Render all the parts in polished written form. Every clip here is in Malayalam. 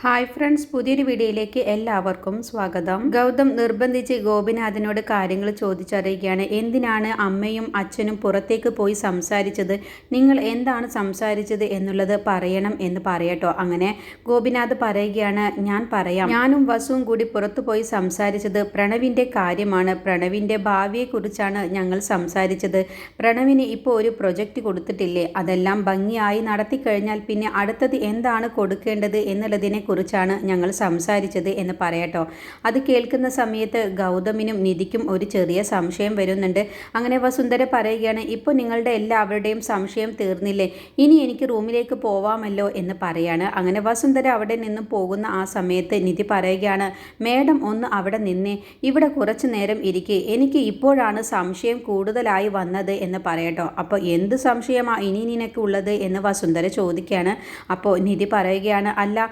ഹായ് ഫ്രണ്ട്സ്, പുതിയൊരു വീഡിയോയിലേക്ക് എല്ലാവർക്കും സ്വാഗതം. ഗൗതം നിർബന്ധിച്ച് ഗോപിനാഥിനോട് കാര്യങ്ങൾ ചോദിച്ചറിയുകയാണ്. എന്തിനാണ് അമ്മയും അച്ഛനും പുറത്തേക്ക് പോയി സംസാരിച്ചത്? നിങ്ങൾ എന്താണ് സംസാരിച്ചത് എന്നുള്ളത് പറയണം എന്ന് പറയട്ടോ. അങ്ങനെ ഗോപിനാഥ് പറയുകയാണ്, ഞാൻ പറയാം. ഞാനും വസുവും കൂടി പുറത്തു പോയി സംസാരിച്ചത് പ്രണവിൻ്റെ കാര്യമാണ്. പ്രണവിൻ്റെ ഭാവിയെക്കുറിച്ചാണ് ഞങ്ങൾ സംസാരിച്ചത്. പ്രണവിന് ഇപ്പോൾ ഒരു പ്രൊജക്റ്റ് കൊടുത്തിട്ടില്ലേ, അതെല്ലാം ഭംഗിയായി നടത്തിക്കഴിഞ്ഞാൽ പിന്നെ അടുത്തത് എന്താണ് കൊടുക്കേണ്ടത് എന്നുള്ളതിനെ കുറിച്ചാണ് ഞങ്ങൾ സംസാരിച്ചത് എന്ന് പറയട്ടോ. അത് കേൾക്കുന്ന സമയത്ത് ഗൗതമിനും നിധിക്കും ഒരു ചെറിയ സംശയം വരുന്നുണ്ട്. അങ്ങനെ വസുന്ധര പറയുകയാണ്, ഇപ്പോൾ നിങ്ങളുടെ എല്ലാവരുടെയും സംശയം തീർന്നില്ലേ, ഇനി എനിക്ക് റൂമിലേക്ക് പോവാമല്ലോ എന്ന് പറയാണ്. അങ്ങനെ വസുന്ധര അവിടെ നിന്നും പോകുന്ന ആ സമയത്ത് നിധി പറയുകയാണ്, മേഡം ഒന്ന് അവിടെ നിന്നേ, ഇവിടെ കുറച്ചു നേരം ഇരിക്കെ, എനിക്ക് ഇപ്പോഴാണ് സംശയം കൂടുതലായി വന്നത് എന്ന് പറയട്ടോ. അപ്പോൾ എന്ത് സംശയമാണ് ഇനി നിനക്കുള്ളത് എന്ന് വസുന്ധര ചോദിക്കുകയാണ്. അപ്പോൾ നിധി പറയുകയാണ്, അല്ല,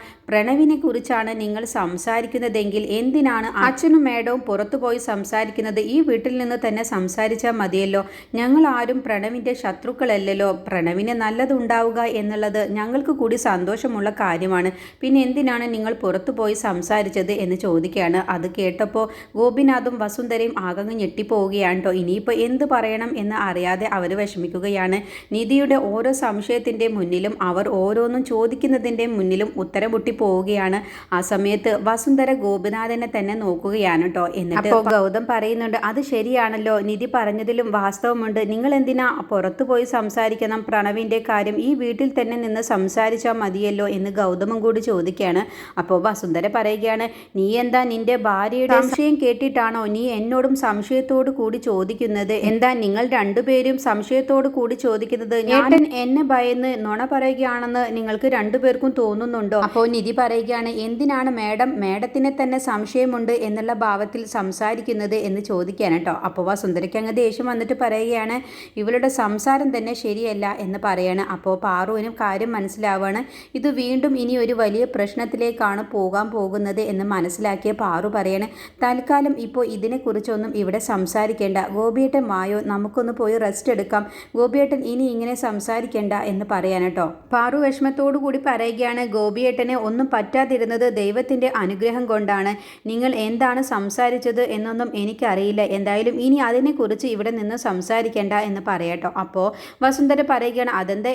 പ്രണവിനെ കുറിച്ചാണ് നിങ്ങൾ സംസാരിക്കുന്നതെങ്കിൽ എന്തിനാണ് അച്ഛനും മേഡവും പുറത്തുപോയി സംസാരിക്കുന്നത്? ഈ വീട്ടിൽ നിന്ന് തന്നെ സംസാരിച്ചാൽ മതിയല്ലോ. ഞങ്ങൾ ആരും പ്രണവിൻ്റെ ശത്രുക്കളല്ലല്ലോ. പ്രണവിന് നല്ലതുണ്ടാവുക എന്നുള്ളത് ഞങ്ങൾക്ക് കൂടി സന്തോഷമുള്ള കാര്യമാണ്. പിന്നെ എന്തിനാണ് നിങ്ങൾ പുറത്തുപോയി സംസാരിച്ചത് എന്ന് ചോദിക്കുകയാണ്. അത് കേട്ടപ്പോൾ ഗോപിനാഥും വസുന്ധരയും ആകങ്ങ് ഞെട്ടിപ്പോവുകയാണ് കേട്ടോ. ഇനിയിപ്പോൾ എന്ത് പറയണം എന്ന് അറിയാതെ അവർ വിഷമിക്കുകയാണ്. നിധിയുടെ ഓരോ സംശയത്തിൻ്റെ മുന്നിലും അവർ ഓരോന്നും ചോദിക്കുന്നതിൻ്റെ മുന്നിലും ഉത്തരം മുട്ടി പോവുകയാണ്. ആ സമയത്ത് വസുന്ധര ഗോപിനാഥനെ തന്നെ നോക്കുകയാണ് കേട്ടോ. എന്നിട്ട് ഗൗതം പറയുന്നുണ്ട്, അത് ശരിയാണല്ലോ, നിധി പറഞ്ഞതിലും വാസ്തവമുണ്ട്. നിങ്ങൾ എന്തിനാ പുറത്തു പോയി സംസാരിക്കണം? പ്രണവിൻ്റെ കാര്യം ഈ വീട്ടിൽ തന്നെ നിന്ന് സംസാരിച്ചാൽ മതിയല്ലോ എന്ന് ഗൗതമും കൂടി ചോദിക്കുകയാണ്. അപ്പോൾ വസുന്ധര പറയുകയാണ്, നീ എന്താ നിന്റെ ഭാര്യയുടെ സംശയം കേട്ടിട്ടാണോ നീ എന്നോടും സംശയത്തോടു കൂടി ചോദിക്കുന്നത്? എന്താ നിങ്ങൾ രണ്ടുപേരും സംശയത്തോടു കൂടി ചോദിക്കുന്നത്? ഏട്ടൻ എന്നെ ഭയന്ന് നുണ പറയുകയാണെന്ന് നിങ്ങൾക്ക് രണ്ടുപേർക്കും തോന്നുന്നുണ്ടോ? അപ്പോൾ നിധി പറയുകയാണ്, എന്തിനാണ് മേഡത്തിനെ തന്നെ സംശയമുണ്ട് എന്നുള്ള ഭാവത്തിൽ സംസാരിക്കുന്നത് എന്ന് ചോദിക്കാൻ കേട്ടോ. അപ്പോൾ വസുന്ധരയ്ക്ക് അങ്ങ് ദേഷ്യം വന്നിട്ട് പറയുകയാണ്, ഇവളുടെ സംസാരം തന്നെ ശരിയല്ല എന്ന് പറയാണ്. അപ്പോൾ പാറുവിനും കാര്യം മനസ്സിലാവാണ്. ഇത് വീണ്ടും ഇനി ഒരു വലിയ പ്രശ്നത്തിലേക്കാണ് പോകാൻ പോകുന്നത് എന്ന് മനസ്സിലാക്കിയ പാറു പറയാണ്, തൽക്കാലം ഇപ്പോൾ ഇതിനെക്കുറിച്ചൊന്നും ഇവിടെ സംസാരിക്കേണ്ട. ഗോപിയേട്ടൻ വായോ, നമുക്കൊന്ന് പോയി റെസ്റ്റ് എടുക്കാം. ഗോപിയേട്ടൻ ഇനി ഇങ്ങനെ സംസാരിക്കേണ്ട എന്ന് പറയാൻ കേട്ടോ. പാറു വിഷമത്തോടു കൂടി പറയുകയാണ്, ഗോപിയേട്ടനെ ഒന്നും പറ്റാതിരുന്നത് ദൈവത്തിൻ്റെ അനുഗ്രഹം കൊണ്ടാണ്. നിങ്ങൾ എന്താണ് സംസാരിച്ചത് എന്നൊന്നും എനിക്കറിയില്ല. എന്തായാലും ഇനി അതിനെക്കുറിച്ച് ഇവിടെ നിന്ന് സംസാരിക്കേണ്ട എന്ന് പറയട്ടോ. അപ്പോൾ വസുന്ധര പറയുകയാണ്, അതെന്താ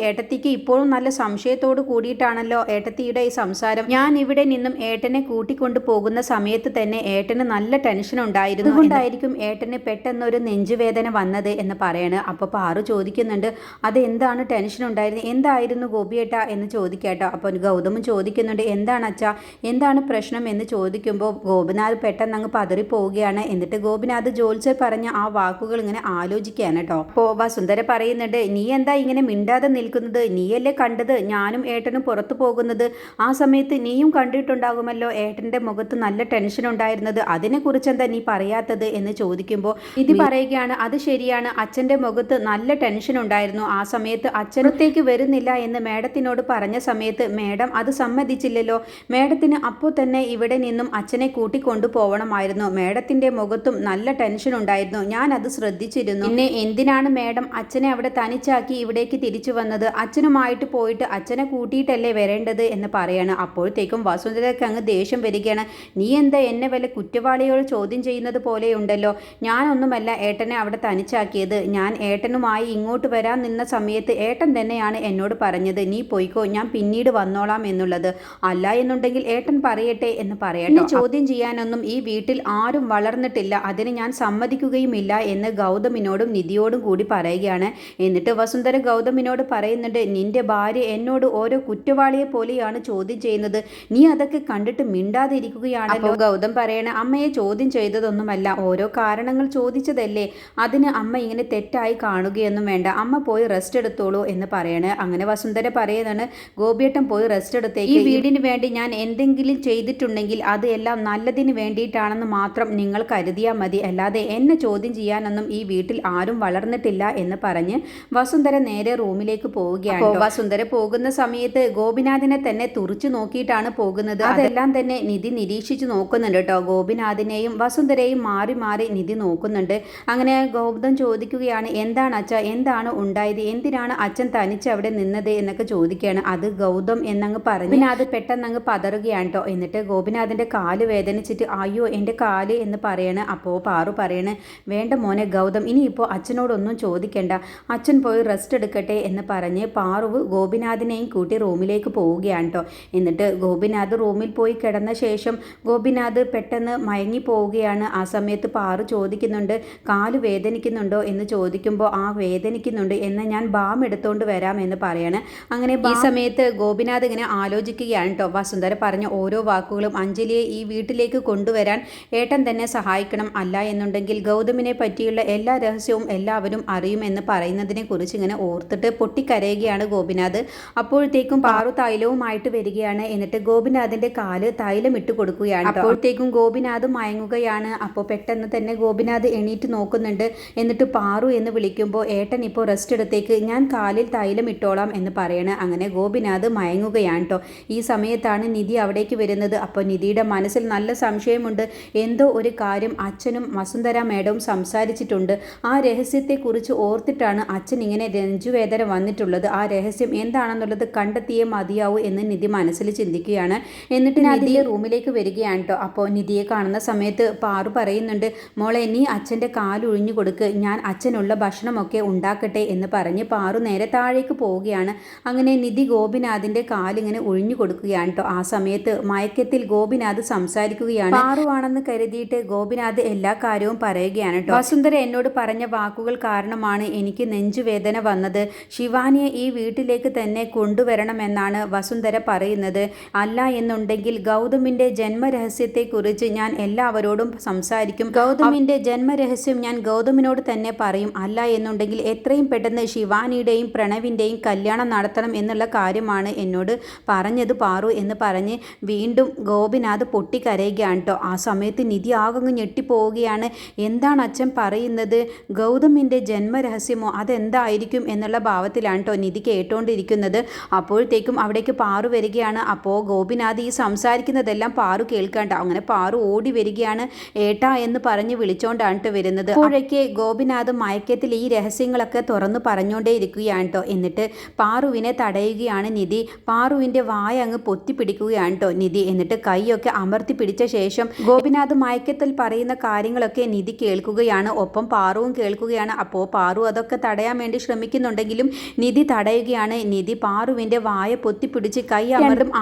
ഏട്ടത്തിക്ക് ഇപ്പോഴും നല്ല സംശയത്തോട് കൂടിയിട്ടാണല്ലോ ഏട്ടത്തിയുടെ ഈ സംസാരം. ഞാൻ ഇവിടെ നിന്നും ഏട്ടനെ കൂട്ടിക്കൊണ്ടു പോകുന്ന സമയത്ത് തന്നെ ഏട്ടന് നല്ല ടെൻഷൻ ഉണ്ടായിരുന്നു. അതുകൊണ്ടായിരിക്കും ഏട്ടന് പെട്ടെന്നൊരു നെഞ്ചുവേദന വന്നത് എന്ന് പറയാണ്. അപ്പോൾ പാറു ചോദിക്കുന്നുണ്ട്, അത് എന്താണ് ടെൻഷൻ ഉണ്ടായിരുന്നത്, എന്തായിരുന്നു ഗോപിയേട്ട എന്ന് ചോദിക്കാട്ടോ. അപ്പോൾ ഗൗതമും ചോദിക്കുന്നുണ്ട്, എന്താണ് അച്ഛാ, എന്താണ് പ്രശ്നം എന്ന് ചോദിക്കുമ്പോൾ ഗോപിനാഥ് പെട്ടെന്ന് അങ്ങ് പതറിപ്പോവുകയാണ്. എന്നിട്ട് ഗോപിനാഥ് ജോത്സ്യർ പറഞ്ഞ ആ വാക്കുകൾ ഇങ്ങനെ ആലോചിക്കുകയാണ് കേട്ടോ. അപ്പോൾ വസുന്ധര പറയുന്നുണ്ട്, നീ എന്താ ഇങ്ങനെ മിണ്ടാതെ നിൽക്കുന്നത്? നീയല്ലേ കണ്ടത് ഞാനും ഏട്ടനും പുറത്തു പോകുന്നത്? ആ സമയത്ത് നീയും കണ്ടിട്ടുണ്ടാകുമല്ലോ ഏട്ടൻ്റെ മുഖത്ത് നല്ല ടെൻഷൻ ഉണ്ടായിരുന്നത്. അതിനെക്കുറിച്ച് എന്താ നീ പറയാത്തത് എന്ന് ചോദിക്കുമ്പോൾ ഇത് പറയുകയാണ്, അത് ശരിയാണ്, അച്ഛൻ്റെ മുഖത്ത് നല്ല ടെൻഷൻ ഉണ്ടായിരുന്നു. ആ സമയത്ത് അച്ഛനത്തേക്ക് വരുന്നില്ല എന്ന് മേഡത്തിനോട് പറഞ്ഞ സമയത്ത് മേഡം അത് സമ്മതിച്ചില്ലല്ലോ. മേഡത്തിന് അപ്പോൾ തന്നെ ഇവിടെ നിന്നും അച്ഛനെ കൂട്ടിക്കൊണ്ടു പോകണമായിരുന്നു. മേഡത്തിൻ്റെ മുഖത്തും നല്ല ടെൻഷൻ ഉണ്ടായിരുന്നു, ഞാൻ അത് ശ്രദ്ധിച്ചിരുന്നു. പിന്നെ എന്തിനാണ് മേഡം അച്ഛനെ അവിടെ തനിച്ചാക്കി ഇവിടേക്ക് തിരിച്ചു വന്നത്? അച്ഛനുമായിട്ട് പോയിട്ട് അച്ഛനെ കൂട്ടിയിട്ടല്ലേ വരേണ്ടത് എന്ന് പറയാണ്. അപ്പോഴത്തേക്കും വസുന്ധരയ്ക്ക് അങ്ങ് ദേഷ്യം വരികയാണ്, നീ എന്താ എന്നെ വല്ല കുറ്റവാളിയോട് ചോദ്യം ചെയ്യുന്നത് പോലെയുണ്ടല്ലോ. ഞാനൊന്നുമല്ല ഏട്ടനെ അവിടെ തനിച്ചാക്കിയത്. ഞാൻ ഏട്ടനുമായി ഇങ്ങോട്ട് വരാൻ നിന്ന സമയത്ത് ഏട്ടൻ തന്നെയാണ് എന്നോട് പറഞ്ഞത്, നീ പോയിക്കോ, ഞാൻ പിന്നീട് വന്നോളാം എന്നുള്ളത്. അല്ല എന്നുണ്ടെങ്കിൽ ഏട്ടൻ പറയട്ടെ എന്ന് പറയട്ടെ. ചോദ്യം ചെയ്യാനൊന്നും ഈ വീട്ടിൽ ആരും വളർന്നിട്ടില്ല, അതിന് ഞാൻ സമ്മതിക്കുകയുമില്ല എന്ന് ഗൗതമിനോടും നിധിയോടും കൂടി പറയുകയാണ്. എന്നിട്ട് വസുന്ധര ഗൗതമിനോട് പറയുന്നുണ്ട്, നിന്റെ ഭാര്യ എന്നോട് ഓരോ കുറ്റവാളിയെ പോലെയാണ് ചോദ്യം ചെയ്യുന്നത്, നീ അതൊക്കെ കണ്ടിട്ട് മിണ്ടാതിരിക്കുകയാണല്ലോ. ഗൗതം പറയണ, അമ്മയെ ചോദ്യം ചെയ്തതൊന്നുമല്ല, ഓരോ കാരണങ്ങൾ ചോദിച്ചതല്ലേ, അതിന് അമ്മ ഇങ്ങനെ തെറ്റായി കാണുകയൊന്നും വേണ്ട, അമ്മ പോയി റെസ്റ്റ് എടുത്തോളൂ എന്ന് പറയണേ. അങ്ങനെ വസുന്ധര പറയുന്നതാണ്, ഗോപിയേട്ടൻ പോയി റെസ്റ്റ് എടുത്തേക്ക്. ഈ വീടിന് വേണ്ടി ഞാൻ എന്തെങ്കിലും ചെയ്തിട്ടുണ്ടെങ്കിൽ അത് എല്ലാം നല്ലതിന് വേണ്ടിയിട്ടാണെന്ന് മാത്രം നിങ്ങൾ കരുതിയാൽ മതി, അല്ലാതെ എന്നെ ചോദ്യം ചെയ്യാനൊന്നും ഈ വീട്ടിൽ ആരും വളർന്നിട്ടില്ല എന്ന് പറഞ്ഞ് വസുന്ധര നേരെ റൂമിലേക്ക് പോവുകയാണ്. വസുന്ധര പോകുന്ന സമയത്ത് ഗോപിനാഥിനെ തന്നെ തുറിച്ചു നോക്കിയിട്ടാണ് പോകുന്നത്. അതെല്ലാം തന്നെ നിധി നിരീക്ഷിച്ചു നോക്കുന്നുണ്ട് കേട്ടോ. ഗോപിനാഥിനെയും വസുന്ധരയും മാറി മാറി നിധി നോക്കുന്നുണ്ട്. അങ്ങനെ ഗൗതം ചോദിക്കുകയാണ്, എന്താണ് അച്ഛ, എന്താണ് ഉണ്ടായത്, എന്തിനാണ് അച്ഛൻ തനിച്ച് അവിടെ നിന്നത് എന്നൊക്കെ ചോദിക്കുകയാണ്. അത് ഗൗതം എന്നങ്ങ് പറഞ്ഞു ഗോപിനാഥ് പെട്ടെന്ന് അങ്ങ് പതറുകയാണ് കേട്ടോ. എന്നിട്ട് ഗോപിനാഥിൻ്റെ കാല് വേദനിച്ചിട്ട് അയ്യോ എൻ്റെ കാല് എന്ന് പറയണ്. അപ്പോൾ പാറു പറയണ് വേണ്ട മോനെ ഗൗതം, ഇനിയിപ്പോൾ അച്ഛനോടൊന്നും ചോദിക്കേണ്ട, അച്ഛൻ പോയി റെസ്റ്റ് എടുക്കട്ടെ എന്ന് പറഞ്ഞ് പാറുവ് ഗോപിനാഥിനെയും കൂട്ടി റൂമിലേക്ക് പോവുകയാണ് കേട്ടോ. എന്നിട്ട് ഗോപിനാഥ് റൂമിൽ പോയി കിടന്ന ശേഷം ഗോപിനാഥ് പെട്ടെന്ന് മയങ്ങി പോവുകയാണ്. ആ സമയത്ത് പാറു ചോദിക്കുന്നുണ്ട് കാല് വേദനിക്കുന്നുണ്ടോ എന്ന് ചോദിക്കുമ്പോൾ ആ വേദനിക്കുന്നുണ്ട്, എന്നാൽ ഞാൻ ബാം എടുത്തുകൊണ്ട് വരാം എന്ന് പറയാണ്. അങ്ങനെ ഈ സമയത്ത് ഗോപിനാഥ് ഇങ്ങനെ ആലോചിക്കുകയാണ് കേട്ടോ. വസുന്ധര പറഞ്ഞ ഓരോ വാക്കുകളും അഞ്ജലിയെ ഈ വീട്ടിലേക്ക് കൊണ്ടുവരാൻ ഏട്ടൻ തന്നെ സഹായിക്കണം, അല്ല എന്നുണ്ടെങ്കിൽ ഗൗതമിനെ പറ്റിയുള്ള എല്ലാ രഹസ്യവും എല്ലാവരും അറിയുമെന്ന് പറയുന്നതിനെ കുറിച്ച് ഇങ്ങനെ ഓർത്തിട്ട് പൊട്ടിക്കരയുകയാണ് ഗോപിനാഥ്. അപ്പോഴത്തേക്കും പാറു തൈലവുമായിട്ട് വരികയാണ്. എന്നിട്ട് ഗോപിനാഥിന്റെ കാല് തൈലം ഇട്ട് കൊടുക്കുകയാണ്. അപ്പോഴത്തേക്കും ഗോപിനാഥ് മയങ്ങുകയാണ്. അപ്പോൾ പെട്ടെന്ന് തന്നെ ഗോപിനാഥ് എണീറ്റ് നോക്കുന്നുണ്ട്. എന്നിട്ട് പാറു എന്ന് വിളിക്കുമ്പോൾ ഏട്ടൻ ഇപ്പോൾ റെസ്റ്റ് എടുത്തേക്ക്, ഞാൻ കാലിൽ തൈലം ഇട്ടോളാം എന്ന് പറയണേ. അങ്ങനെ ഗോപിനാഥ് മയങ്ങുകയാണ് കേട്ടോ. ഈ സമയത്താണ് നിധി അവിടേക്ക് വരുന്നത്. അപ്പോൾ നിധിയുടെ മനസ്സിൽ നല്ല സംശയമുണ്ട്, എന്തോ ഒരു കാര്യം അച്ഛനും വസുന്ധര മേഡവും സംസാരിച്ചിട്ടുണ്ട്. ആ രഹസ്യത്തെക്കുറിച്ച് ഓർത്തിട്ടാണ് അച്ഛൻ ഇങ്ങനെ നെഞ്ചുവേദന വന്നിട്ടുള്ളത്. ആ രഹസ്യം എന്താണെന്നുള്ളത് കണ്ടെത്തിയേ മതിയാവൂ എന്ന് നിധി മനസ്സിൽ ചിന്തിക്കുകയാണ്. എന്നിട്ട് നിധി റൂമിലേക്ക് വരികയാണ് കേട്ടോ. അപ്പോൾ നിധിയെ കാണുന്ന സമയത്ത് പാറു പറയുന്നുണ്ട് മോളെ നീ അച്ഛൻ്റെ കാലൊഴിഞ്ഞു കൊടുക്ക്, ഞാൻ അച്ഛനുള്ള ഭക്ഷണമൊക്കെ ഉണ്ടാക്കട്ടെ എന്ന് പറഞ്ഞ് പാറു നേരെ താഴേക്ക് പോവുകയാണ്. അങ്ങനെ നിധി ഗോപിനാഥിൻ്റെ കാലിങ്ങനെ ഒഴിഞ്ഞു കൊടുക്കുകയാണ് കേട്ടോ. ആ സമയത്ത് മയക്കത്തിൽ ഗോപിനാഥ് സംസാരിക്കുകയാണ്. പാറു ആണെന്ന് കരുതിയിട്ട് ഗോപിനാഥ് എല്ലാ കാര്യവും പറയുകയാണ് കേട്ടോ. വസുന്ധര എന്നോട് പറഞ്ഞ വാക്കുകൾ കാരണമാണ് എനിക്ക് നെഞ്ചുവേദന വന്നത്. ശിവാനിയെ ഈ വീട്ടിലേക്ക് തന്നെ കൊണ്ടുവരണമെന്നാണ് വസുന്ധര പറയുന്നത്. അല്ല എന്നുണ്ടെങ്കിൽ ഗൗതമിൻ്റെ ജന്മരഹസ്യത്തെക്കുറിച്ച് ഞാൻ എല്ലാവരോടും സംസാരിക്കും. ഗൗതമിൻ്റെ ജന്മരഹസ്യം ഞാൻ ഗൗതമിനോട് തന്നെ പറയും. അല്ല എന്നുണ്ടെങ്കിൽ എത്രയും പെട്ടെന്ന് ശിവാനിയുടെയും പ്രണവിൻ്റെയും കല്യാണം നടത്തണം എന്നുള്ള കാര്യമാണ് എന്നോട് പറഞ്ഞത് പാറു എന്ന് പറഞ്ഞ് വീണ്ടും ഗോപിനാഥ് പൊട്ടിക്കരയുകയാണ് കേട്ടോ. ആ സമയത്ത് നിധി ആകങ്ങ് ഞെട്ടിപ്പോവുകയാണ്. എന്താണ് അച്ഛൻ പറയുന്നത്? ഗൗതമിൻ്റെ ജന്മരഹസ്യമോ? അതെന്തായിരിക്കും എന്നുള്ള ഭാവത്തിലാണ് കേട്ടോ നിധി കേട്ടുകൊണ്ടിരിക്കുന്നത്. അപ്പോഴത്തേക്കും അവിടേക്ക് പാറു വരികയാണ്. അപ്പോൾ ഗോപിനാഥ് ഈ സംസാരിക്കുന്നതെല്ലാം പാറു കേൾക്കാണ്ട്. അങ്ങനെ പാറു ഓടി വരികയാണ്. ഏട്ടാ എന്ന് പറഞ്ഞ് വിളിച്ചോണ്ടാണ് വരുന്നത്. അപ്പോഴേക്ക് ഗോപിനാഥ് മയക്കത്തിൽ ഈ രഹസ്യങ്ങളൊക്കെ തുറന്നു പറഞ്ഞുകൊണ്ടേ ഇരിക്കുകയാണ് കേട്ടോ. എന്നിട്ട് പാറുവിനെ തടയുകയാണ് നിധി. പാറുവിൻ്റെ വായ അങ്ങ് പൊത്തിപ്പിടിക്കുകയാണ് കേട്ടോ നിധി. എന്നിട്ട് കൈയൊക്കെ അമർത്തി പിടിച്ച ശേഷം ഗോപിനാഥ് മയക്കത്തിൽ പറയുന്ന കാര്യങ്ങളൊക്കെ നിധി കേൾക്കുകയാണ്. ഒപ്പം പാറുവും കേൾക്കുകയാണ്. അപ്പോൾ പാറു അതൊക്കെ തടയാൻ വേണ്ടി ശ്രമിക്കുന്നുണ്ടെങ്കിലും നിധി തടയുകയാണ്. നിധി പാറുവിൻ്റെ വായ പൊത്തിപ്പിടിച്ച് കൈ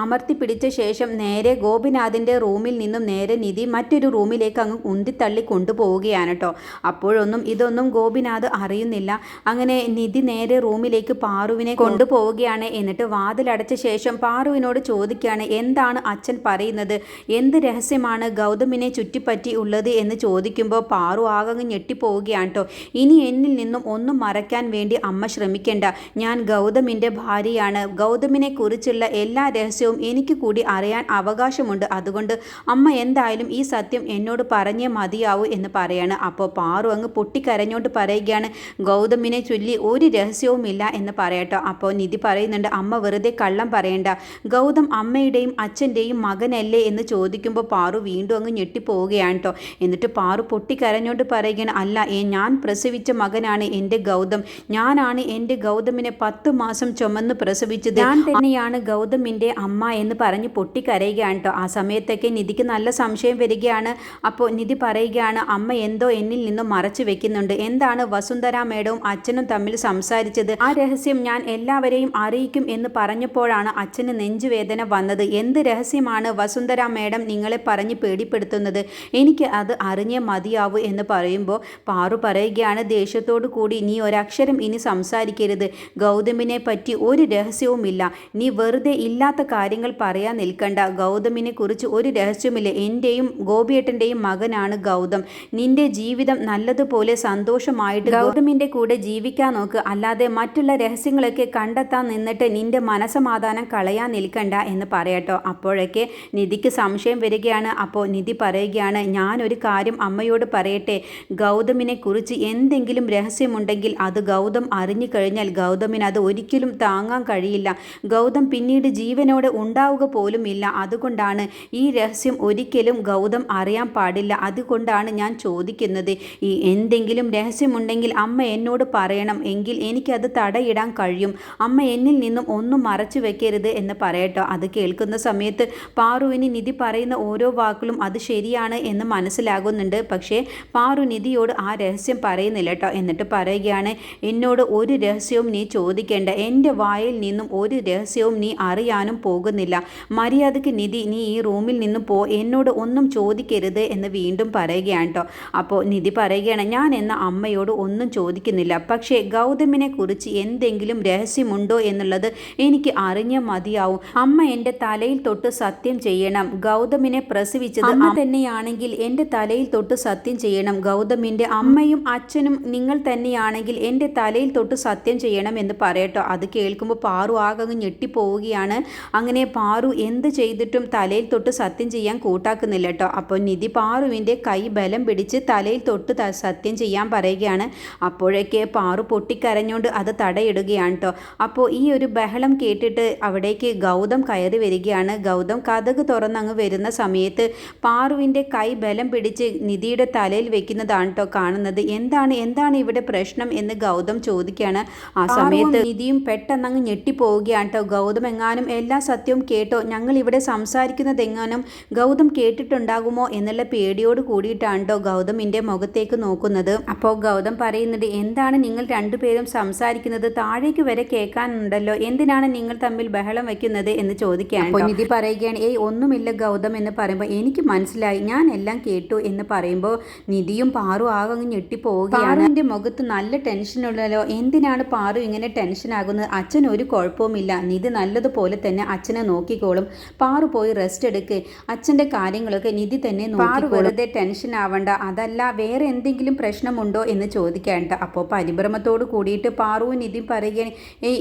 അമർത്തി പിടിച്ച ശേഷം നേരെ ഗോപിനാഥിൻ്റെ റൂമിൽ നിന്നും നേരെ നിധി മറ്റൊരു റൂമിലേക്ക് അങ്ങ് ഉന്തിത്തള്ളി കൊണ്ടുപോവുകയാണ് കേട്ടോ. അപ്പോഴൊന്നും ഇതൊന്നും ഗോപിനാഥ് അറിയുന്നില്ല. അങ്ങനെ നിധി നേരെ റൂമിലേക്ക് പാറുവിനെ കൊണ്ടുപോവുകയാണ്. എന്നിട്ട് വാതിലടച്ച ശേഷം പാറുവിനോട് ചോദിക്കുകയാണ് എന്താണ് അച്ഛൻ പറയുന്നത്, എന്ത് രഹസ്യമാണ് ഗൗതമിനെ ചുറ്റിപ്പറ്റി ഉള്ളത് എന്ന് ചോദിക്കുമ്പോൾ പാറു ആകങ്ങ് ഞെട്ടിപ്പോവുകയാണ് കേട്ടോ. ഇനി എന്നിൽ നിന്നും ഒന്നും മറയ്ക്കാൻ വേണ്ടി അമ്മ ശ്രമിക്കേണ്ട, ഞാൻ ഗൗതമിൻ്റെ ഭാര്യയാണ്. ഗൗതമിനെ കുറിച്ചുള്ള എല്ലാ രഹസ്യവും എനിക്ക് കൂടി അറിയാൻ അവകാശമുണ്ട്. അതുകൊണ്ട് അമ്മ എന്തായാലും ഈ സത്യം എന്നോട് പറഞ്ഞേ മതിയാവൂ എന്ന് പറയാണ്. അപ്പോൾ പാറു അങ്ങ് പൊട്ടിക്കരഞ്ഞോണ്ട് പറയുകയാണ് ഗൗതമിനെ ചൊല്ലി ഒരു രഹസ്യവുമില്ല എന്ന് പറയട്ടോ. അപ്പോൾ നിധി പറയുന്നുണ്ട് അമ്മ വെറുതെ കള്ളം പറയണ്ട, ഗൗതം അമ്മയുടെയും അച്ഛൻ്റെയും മകനല്ലേ എന്ന് ചോദിക്കുമ്പോൾ പാറു വീണ്ടും അങ്ങ് ഞെട്ടിപ്പോവുകയാണ് കേട്ടോ. എന്നിട്ട് പാറു പൊട്ടിക്കരഞ്ഞോണ്ട് പറയുകയാണ് അല്ല, ഞാൻ പ്രസവിച്ച മകനാണ് എൻ്റെ ഗൗതം. ഞാനാണ് എൻ്റെ ഗൗതമിനെ 10 മാസം ചുമന്ന് പ്രസവിച്ചത്. ഞാൻ തന്നെയാണ് ഗൗതമിൻ്റെ അമ്മ എന്ന് പറഞ്ഞ് പൊട്ടിക്കരയുകയാണ് കേട്ടോ. ആ സമയത്തൊക്കെ നിധിക്ക് നല്ല സംശയം വരികയാണ്. അപ്പോൾ നിധി പറയുകയാണ് അമ്മ എന്തോ എന്നിൽ നിന്നും മറച്ചു വെക്കുന്നുണ്ട്. എന്താണ് വസുന്ധര മേഡവും അച്ഛനും തമ്മിൽ സംസാരിച്ചത്? ആ രഹസ്യം ഞാൻ എല്ലാവരെയും അറിയിക്കും എന്ന് പറഞ്ഞപ്പോഴാണ് അച്ഛന് നെഞ്ചുവേദന വന്നത്. എന്ത് രഹസ്യമാണ് വസുന്ധര മേഡം നിങ്ങളെ പറഞ്ഞ് പേടിപ്പെടുത്തുന്നത്? എനിക്ക് അത് അറിഞ്ഞേ മതിയാവൂ എന്ന് പറയുമ്പോൾ പാറു പറയുകയാണ് ദേഷ്യത്തോടു കൂടി നീ ഒരക്ഷരം ഇനി സംസാരിക്കരുത്. ഗൗതമിനെ പറ്റി ഒരു രഹസ്യവുമില്ല. നീ വെറുതെ ഇല്ലാത്ത കാര്യങ്ങൾ പറയാൻ നിൽക്കണ്ട. ഗൗതമിനെ കുറിച്ച് ഒരു രഹസ്യമില്ല. എൻ്റെയും ഗോപിയേട്ടൻ്റെയും മകനാണ് ഗൗതം. നിന്റെ ജീവിതം നല്ലതുപോലെ സന്തോഷമായിട്ട് ഗൗതമിൻ്റെ കൂടെ ജീവിക്കാൻ നോക്ക്. അല്ലാതെ മറ്റുള്ള രഹസ്യങ്ങളൊക്കെ കണ്ടെത്താൻ നിന്നിട്ട് നിന്റെ മനസമാധാനം കളയാൻ നിൽക്കണ്ട എന്ന് പറയട്ടോ. അപ്പോഴൊക്കെ നിധിക്ക് സംശയം വരികയാണ്. അപ്പോൾ നിധി പറയുകയാണ് ഞാനൊരു കാര്യം അമ്മയോട് പറയട്ടെ, ഗൗതമിനെ കുറിച്ച് എന്തെങ്കിലും രഹസ്യമുണ്ടെങ്കിൽ അത് ഗൗതം അറിഞ്ഞു കഴിഞ്ഞാൽ ഗൗതമിന് അത് ഒരിക്കലും താങ്ങാൻ കഴിയില്ല. ഗൗതം പിന്നീട് ജീവനോടെ ഉണ്ടാവുക പോലും ഇല്ല. അതുകൊണ്ടാണ് ഈ രഹസ്യം ഒരിക്കലും ഗൗതം അറിയാൻ പാടില്ല. അതുകൊണ്ടാണ് ഞാൻ ചോദിക്കുന്നത്, ഈ എന്തെങ്കിലും രഹസ്യമുണ്ടെങ്കിൽ അമ്മ എന്നോട് പറയണം, എങ്കിൽ എനിക്കത് തടയിടാൻ കഴിയും. അമ്മ എന്നിൽ നിന്നും ഒന്നും മറച്ചു വെക്കരുത് എന്ന് പറയട്ടെ. പറയട്ടോ. അത് കേൾക്കുന്ന സമയത്ത് പാറുവിന് നിധി പറയുന്ന ഓരോ വാക്കുകളും അത് ശരിയാണ് എന്ന് മനസ്സിലാകുന്നുണ്ട്. പക്ഷേ പാറു നിധിയോട് ആ രഹസ്യം പറയുന്നില്ല കേട്ടോ. എന്നിട്ട് പറയുകയാണ്, എന്നോട് ഒരു രഹസ്യവും നീ ചോദിക്കേണ്ട, എൻ്റെ വായിൽ നിന്നും ഒരു രഹസ്യവും നീ അറിയാനും പോകുന്നില്ല. മര്യാദയ്ക്ക് നിധി നീ ഈ റൂമിൽ നിന്നും എന്നോട് ഒന്നും ചോദിക്കരുത് എന്ന് വീണ്ടും പറയുകയാണ് കേട്ടോ. അപ്പോൾ നിധി പറയുകയാണ്, ഞാൻ എന്ന അമ്മയോട് ഒന്നും ചോദിക്കുന്നില്ല. പക്ഷേ ഗൗതമിനെ കുറിച്ച് എന്തെങ്കിലും രഹസ്യമുണ്ടോ എന്നുള്ളത് എനിക്ക് അറിഞ്ഞാൽ മതിയാവും. അമ്മ എൻ്റെ തലയിൽ തൊട്ട് സത്യം ചെയ്യണം. ഗൗതമിനെ പ്രസവിച്ചത് അമ്മ തന്നെയാണെങ്കിൽ എൻ്റെ തലയിൽ തൊട്ട് സത്യം ചെയ്യണം. ഗൗതമിൻ്റെ അമ്മയും അച്ഛനും നിങ്ങൾ തന്നെയാണെങ്കിൽ എൻ്റെ തലയിൽ തൊട്ട് സത്യം ചെയ്യണം എന്ന് പറയട്ടോ. അത് കേൾക്കുമ്പോൾ പാറു ആകെ ഞെട്ടിപ്പോവുകയാണ്. അങ്ങനെ പാറു എന്ത് ചെയ്തിട്ടും തലയിൽ തൊട്ട് സത്യം ചെയ്യാൻ കൂട്ടാക്കുന്നില്ല കേട്ടോ. അപ്പോൾ നിധി പാറുവിൻ്റെ കൈ ബലം പിടിച്ച് തലയിൽ തൊട്ട് സത്യം ചെയ്യാൻ പറയുകയാണ്. അപ്പോഴേക്ക് പാറു പൊട്ടിക്കരഞ്ഞുകൊണ്ട് അത് തടയിടുകയാണ് കേട്ടോ. അപ്പോൾ ഈ ഒരു ബഹളം കേട്ടിട്ട് അവിടേക്ക് ഗൗതം കയറി വരികയാണ്. ഗൗതം കതക് തുറന്നങ്ങ് വരുന്ന സമയത്ത് പാറുവിൻ്റെ കൈ ബലം പിടിച്ച് നിധിയുടെ തലയിൽ വെക്കുന്നതാണ് കേട്ടോ കാണുന്നത്. എന്താണ് ഇവിടെ പ്രശ്നം എന്ന് ഗൗതം ചോദിക്കുകയാണ്. ആ സമയത്ത് നിധിയും പെട്ടെന്നങ്ങ് ഞെട്ടിപ്പോവുകയാണ് കേട്ടോ. ഗൗതം എങ്ങാനും എല്ലാ സത്യവും കേട്ടോ, ഞങ്ങൾ ഇവിടെ സംസാരിക്കുന്നത് എങ്ങാനും ഗൗതം കേട്ടിട്ടുണ്ടാകുമോ എന്നുള്ള പേടിയോട് കൂടിയിട്ടാണ് കേട്ടോ ഗൗതമിൻ്റെ മുഖത്തേക്ക് നോക്കുന്നത്. അപ്പോൾ ഗൗതം പറയുന്നുണ്ട്, എന്താണ് നിങ്ങൾ രണ്ടുപേരും സംസാരിക്കുന്നത്? താഴേക്ക് വരെ കേൾക്കാനുണ്ടല്ലോ, എന്തിനാണ് നിങ്ങൾ തമ്മിൽ ബഹളം വെക്കുന്നത് എന്ന് ചോദിക്കുകയാണ്. അപ്പോൾ നിധി പറയുകയാണ്, ഒന്നുമില്ല ഗൗതം എന്ന് പറയുമ്പോൾ എനിക്ക് മനസ്സിലായി, ഞാൻ എല്ലാം കേട്ടു എന്ന് പറയുമ്പോൾ നിധിയും പാറു ആകെ ഞെട്ടിപ്പോവുകയാണ്. പാറുവിൻ്റെ മുഖത്ത് നല്ല ടെൻഷനുള്ളല്ലോ, എന്തിനാണ് പാറു ഇങ്ങനെ ടെൻഷൻ ആകുന്നത്? അച്ഛൻ ഒരു കുഴപ്പവുമില്ല, നിധി നല്ലതുപോലെ തന്നെ അച്ഛനെ നോക്കിക്കോളും. പാറു പോയി റെസ്റ്റ് എടുക്ക്, അച്ഛൻ്റെ കാര്യങ്ങളൊക്കെ നിധി തന്നെ നോക്കി. വെറുതെ ടെൻഷൻ ആവണ്ട, അതല്ല വേറെ എന്തെങ്കിലും പ്രശ്നമുണ്ടോ എന്ന് ചോദിക്കേണ്ട. അപ്പോൾ പരിഭ്രമത്തോട് കൂടിയിട്ട് പാറുവും നിധിയും പറയുകയാണ്,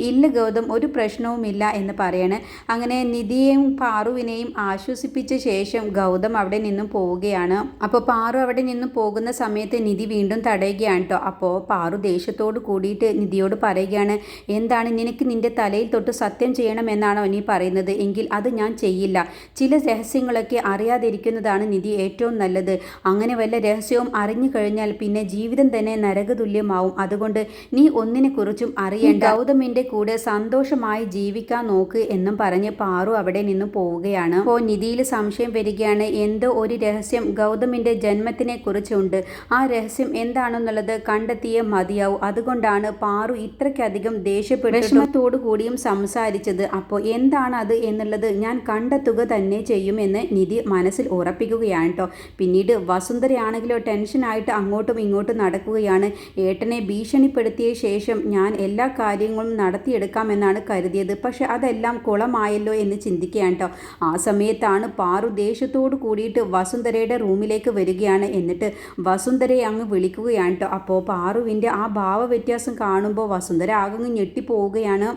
ഇല്ല ഗൗതം, ഒരു പ്രശ്നവുമില്ല എന്ന് പറയാണ്. അങ്ങനെ നിധിയെയും പാറുവിനെയും ആശ്വസിപ്പിച്ച ശേഷം ഗൗതം അവിടെ നിന്നും പോവുകയാണ്. അപ്പോൾ പാറു അവിടെ നിന്നും പോകുന്ന സമയത്ത് നിധി വീണ്ടും തടയുകയാണ് കേട്ടോ. അപ്പോൾ പാറു ദേഷ്യത്തോട് കൂടിയിട്ട് നിധിയോട് പറയുകയാണ്, എന്താണ് നിനക്ക് നിന്റെ തലയിൽ തൊട്ട് സത്യം ചെയ്യണമെന്നാണോ നീ പറയുന്നത്? എങ്കിൽ അത് ഞാൻ ചെയ്യില്ല. ചില രഹസ്യങ്ങളൊക്കെ അറിയാതിരിക്കുന്നതാണ് നിധി ഏറ്റവും നല്ലത്. അങ്ങനെ വല്ല രഹസ്യവും അറിഞ്ഞു കഴിഞ്ഞാൽ പിന്നെ ജീവിതം തന്നെ നരകതുല്യമാവും. അതുകൊണ്ട് നീ ഒന്നിനെക്കുറിച്ചും അറിയേണ്ട, ഗൗതമിൻ്റെ കൂടെ സന്തോഷമായി ജീവിക്കാൻ നോക്ക് എന്നും പറഞ്ഞ് പാറു അവിടെ നിന്നും പോവുകയാണ്. അപ്പോൾ നിധിയിൽ സംശയം വരികയാണ്, എന്തോ ഒരു രഹസ്യം ഗൗതമിൻ്റെ ജന്മത്തിനെ കുറിച്ചുണ്ട്. ആ രഹസ്യം എന്താണെന്നുള്ളത് കണ്ടെത്തിയേ മതിയാവും. അതുകൊണ്ടാണ് പാറു ഇത്രയ്ക്കധികം ദേഷ്യപ്പെട്ട് കൂടിയും സംസാരിച്ചത്. അപ്പോൾ എന്താണ് അത് എന്നുള്ളത് ഞാൻ കണ്ടെത്തുക തന്നെ ചെയ്യുമെന്ന് നിധി മനസ്സിൽ ഉറപ്പിക്കുകയാണ് കേട്ടോ. പിന്നീട് വസുന്ധരയാണെങ്കിലോ ടെൻഷനായിട്ട് അങ്ങോട്ടും ഇങ്ങോട്ടും നടക്കുകയാണ്. ഏട്ടനെ ഭീഷണിപ്പെടുത്തിയ ശേഷം ഞാൻ എല്ലാ കാര്യങ്ങളും നടത്തിയെടുക്കാമെന്നാണ് കരുതിയത്, പക്ഷെ അതെല്ലാം കുളമായല്ലോ എന്ന് ചിന്തിക്കുകയാണ് കേട്ടോ. ആ സമയത്താണ് പാറു ദേഷ്യത്തോട് കൂടിയിട്ട് വസുന്ധരയുടെ റൂമിലേക്ക് വരികയാണ്. എന്നിട്ട് വസുന്ധരയെ അങ്ങ് വിളിക്കുകയാണ് കേട്ടോ. അപ്പോൾ പാറുവിൻ്റെ ആ ഭാവ വ്യത്യാസം കാണുമ്പോൾ വസുന്ധര ആകെ ഞെട്ടിപ്പോവുകയാണ്.